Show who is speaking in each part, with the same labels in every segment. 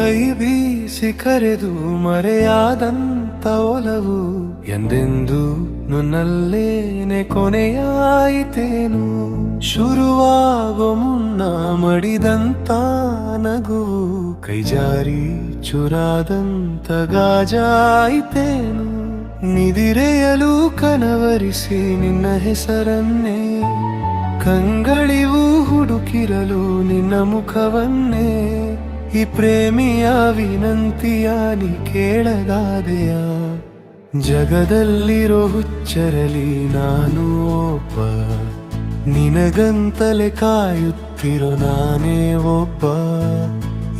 Speaker 1: ಕೈ ಬೀಸಿ ಕರೆದು ಮರೆಯಾದಂತ ಒಲವು ಎಂದೆಂದು ನನ್ನಲ್ಲೇನೆ ಕೊನೆಯಾಯಿತೇನು. ಶುರುವಾಗೋ ಮುನ್ನ ಮಡಿದಂತ ನಗುವು ಕೈಜಾರಿ ಚುರಾದಂತ ಗಾಜಾಯಿತೇನು. ನಿದಿರೆಯಲು ಕನವರಿಸಿ ನಿನ್ನ ಹೆಸರನ್ನೇ, ಕಂಗಳಿವು ಹುಡುಕಿರಲು ನಿನ್ನ ಮುಖವನ್ನೇ. ಈ ಪ್ರೇಮಿಯ ವಿನಂತಿಯ ನೀ ಕೇಳದಾದೆಯ? ಜಗದಲ್ಲಿರೋ ಹುಚ್ಚರಲಿ ನಾನು ಒಬ್ಬ, ನಿನಗಂತಲೇ ಕಾಯುತ್ತಿರೋ ನಾನೇ ಒಬ್ಬ.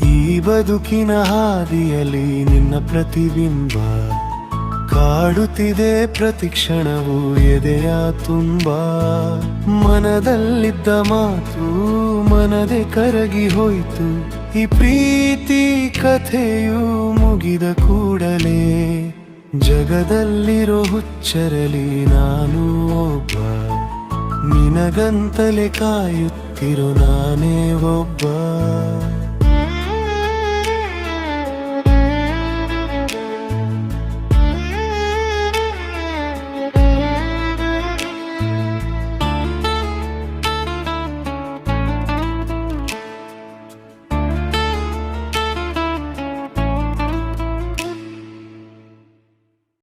Speaker 1: ಈ ಬದುಕಿನ ಹಾದಿಯಲ್ಲಿ ನಿನ್ನ ಪ್ರತಿಬಿಂಬ ಕಾಡುತ್ತಿದೆ ಪ್ರತಿ ಕ್ಷಣವೂ ಎದೆಯ ತುಂಬ. ಮನದಲ್ಲಿದ್ದ ಮಾತು ಮನದೆ ಕರಗಿ ಹೋಯ್ತು. ಈ ಪ್ರೀತಿ ಕಥೆಯು ಮುಗಿದ ಕೂಡಲೇ ಜಗದಲ್ಲಿರೋ ಹುಚ್ಚರಲಿ ನಾನು ಒಬ್ಬ, ನಿನಗಂತಲೇ ಕಾಯುತ್ತಿರೋ ನಾನೇ ಒಬ್ಬ.